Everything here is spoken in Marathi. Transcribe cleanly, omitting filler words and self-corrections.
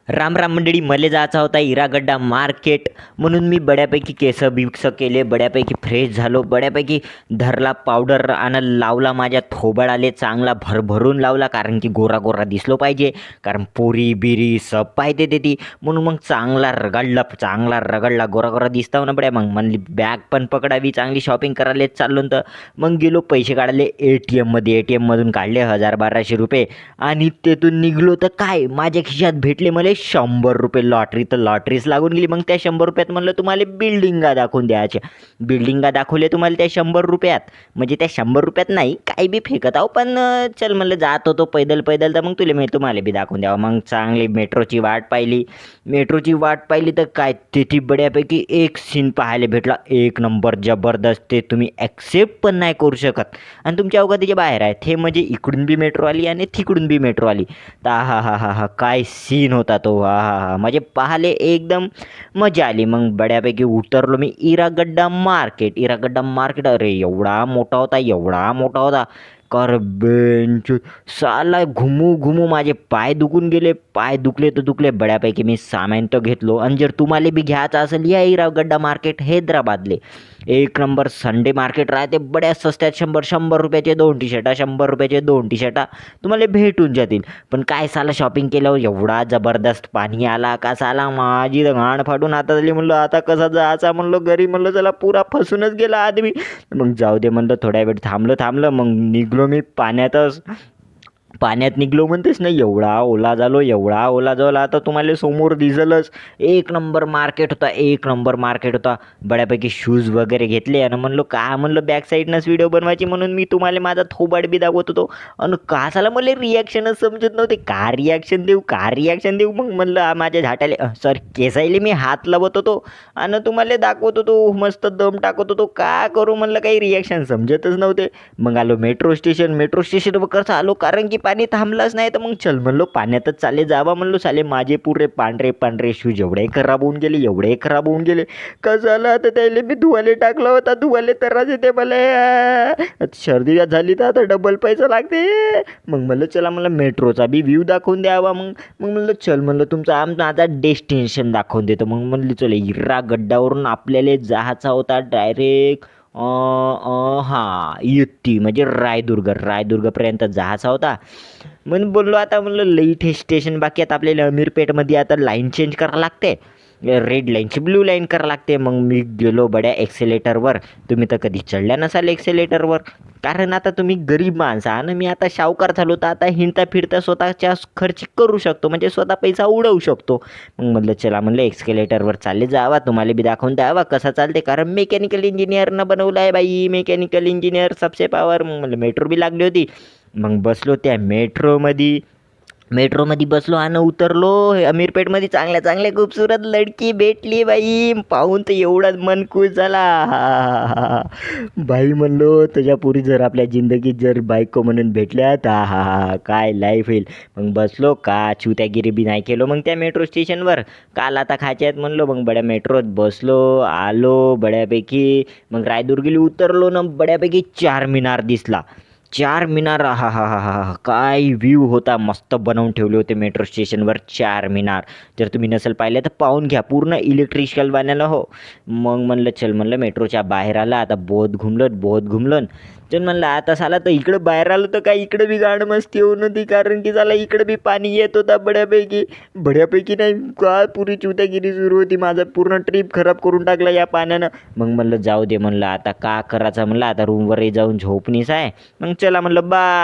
राम राम मंडळी, मले जायचा होता हिरागड्डा मार्केट. म्हणून मी बड्यापैकी केस बिक्स केले, बड्यापैकी फ्रेश झालो, बड्यापैकी धरला पावडर आणि लावला माझ्या थोबाडाले चांगला भरभरून लावला, कारण की गोरा गोरा दिसलो पाहिजे, कारण पोरी बिरी सब पाहिजे ते ती. म्हणून मग चांगला रगडला गोरा गोरा दिसताव ना बड्या. मग म्हणली बॅग पण पकडावी, चांगली शॉपिंग करायला चाललो. तर मग गेलो, पैसे काढले ए टी एममधून काढले 1000-1200 रुपये आणि तेथून निघलो. तर काय माझ्या खिशात भेटले मला 100 रुपये. लॉटरी तर लॉटरीच लागून गेली. मग त्या 100 रुपयात म्हणलं तुम्हाला बिल्डिंगा दाखवून द्यायच्या. बिल्डिंगा दाखवले तुम्हाला त्या 100 रुपयात. म्हणजे त्या 100 रुपयात नाही काही बी फेकत आहो, पण चल म्हणलं जात होतो पैदल तर मग तुम्हाला बी दाखवून द्यावं. मग चांगली मेट्रोची वाट पाहिली तर काय तिथे बड्यापैकी एक सीन पाहायला भेटला, एक नंबर जबरदस्त. ते तुम्ही ॲक्सेप्ट पण नाही करू शकत आणि तुमच्या अवकातीच्या बाहेर आहे. ते म्हणजे इकडून बी मेट्रो आली आणि तिकडून बी मेट्रो आली. तर हा काय सीन होता तो. हा म्हणजे पाहाले एकदम मजा आली. मग बड्यापैकी उतरलो मी इरागड्डा मार्केट. अरे एवढा मोठा होता कर बेंच. साला घुमू माझे पाय दुखले तर दुखले. बड्यापैकी मी सामान तर घेतलो. आणि जर तुम्हाला बी घ्यायचं असेल या इरागड्डा मार्केट हैदराबादले एक नंबर संडे मार्केट राहते. बड्या स्वस्त्यात 100 रुपयाचे 2 टी-शर्टा, 100 रुपयाचे 2 टी-शर्टा तुम्हाला भेटून जातील. पण काय साला शॉपिंग केल्यावर एवढा जबरदस्त पाणी आला का साला माझी घाण फाडून आता झाली. म्हणलं आता कसा जायचा, म्हणलं घरी, म्हणलं चला पुरा फसूनच गेला आदमी. मग जाऊ दे म्हणलं, थोड्या वेळ थांबलं. मग निघलो मी पाण्यात निघलो म्हणतेस ना. एवढा ओला झालो. आता तुम्हाला समोर दिसलंच. एक नंबर मार्केट होता. बड्यापैकी शूज वगैरे घेतले आणि म्हणलं बॅक साईडनंच व्हिडिओ बनवायची, म्हणून मी तुम्हाला माझा थोबाड बी दाखवत होतो. आणि का झालं मला रिॲक्शनच समजत नव्हते. का रिॲक्शन देऊ. मग म्हणलं माझ्या झाटाले केसायले मी हात लावत होतो आणि तुम्हाला दाखवत होतो, मस्त दम टाकत होतो. का करू म्हणलं, काही रिॲक्शन समजतच नव्हते. मग आलो मेट्रो स्टेशनवर कसं आलो, कारण की पाणी थांबलंच नाही. तर मग चल म्हणलो पाण्यातच चाले जावा. म्हणलो साले माझे पुरे पांढरे शूज एवढे खराब होऊन गेले. कसं झालं आता त्याला मी धुवाले टाकला होता. धुवाले तराच येते मला. सर्दी झाली तर आता डबल पैसा लागते. मग म्हणलं चला, मला मेट्रोचा बी व्ह्यू दाखवून द्यावा. मग म्हणलं चल, म्हणलं तुमचा आता डेस्टिनेशन दाखवून देतो. मग म्हणलं चल, हिरागड्डावरून आपल्याला जायचा होता डायरेक्ट युती म्हणजे रायदुर्गपर्यंत जायचा होता. म्हणून बोललो आता, म्हणलं लई स्टेशन बाकी आहेत आपल्याला. अमीरपेठमध्ये आता लाईन चेंज करावं लागते, रेड लाईनची ब्ल्यू लाईन करावं लागते. मग मी गेलो बड्या एक्सेलेटरवर. तुम्ही तर कधी चढल्या नसाल एक्सेलेटरवर, कारण आता तुम्ही गरीब माणसं आणि मी आता सावकार झालो. तर आता हिंडता फिरता स्वतःच्या खर्च करू शकतो, म्हणजे स्वतः पैसा उडवू शकतो. मग म्हणलं चला, म्हणलं एक्सकेलेटरवर चालले जावा, तुम्हाला बी दाखवून द्यावा कसा चालते, कारण मेकॅनिकल इंजिनियरनं बनवलं आहे बाई. मेकॅनिकल इंजिनियर सबसे पावर. मग मला मेट्रो बी लागली होती. मग बसलो त्या मेट्रोमध्ये बसलो आणि उतरलो. अमीरपेठमध्ये चांगल्या खूपसूरत लडकी भेटली बाई. पाहून तर एवढाच मन खुश झाला. बाई म्हणलो तुझ्या पुरी जर आपल्या जिंदगीत जर बायको म्हणून भेटल्या तर काय लाईफ होईल. मग बसलो, का चुत्यागिरी बी नाही केलो. मग त्या मेट्रो स्टेशनवर काल आता खायचे आहेत म्हणलो. मग बड्या मेट्रोत बसलो, आलो बड्यापैकी. मग रायदुर्गीला उतरलो ना. बड्यापैकी चारमिनार दिसला. चारमिनार काय व्ह्यू होता. मस्त बनवून ठेवले होते मेट्रो स्टेशनवर चारमिनार. जर तुम्ही नसेल पाहिले तर पाहून घ्या, पूर्ण इलेक्ट्रिकल बनायला हो. मग म्हणलं चल, म्हणलं मेट्रोच्या बाहेर आला. आता बहुत घुमलं. चल म्हणलं आता साला तर इकडं बाहेर आलो तर काय इकडं बी गाड मस्ती होऊन होती, कारण की साला इकडं बी पाणी येत होता बड्यापैकी नाही का. पुरी चुत्यागिरी सुरू होती. माझा पूर्ण ट्रिप खराब करून टाकला या पाण्यानं. मग म्हणलं जाऊ दे, म्हणलं आता का करायचं, म्हणलं आता रूमवरही जाऊन झोपणीच आहे. मग चला म्हणलं बाय.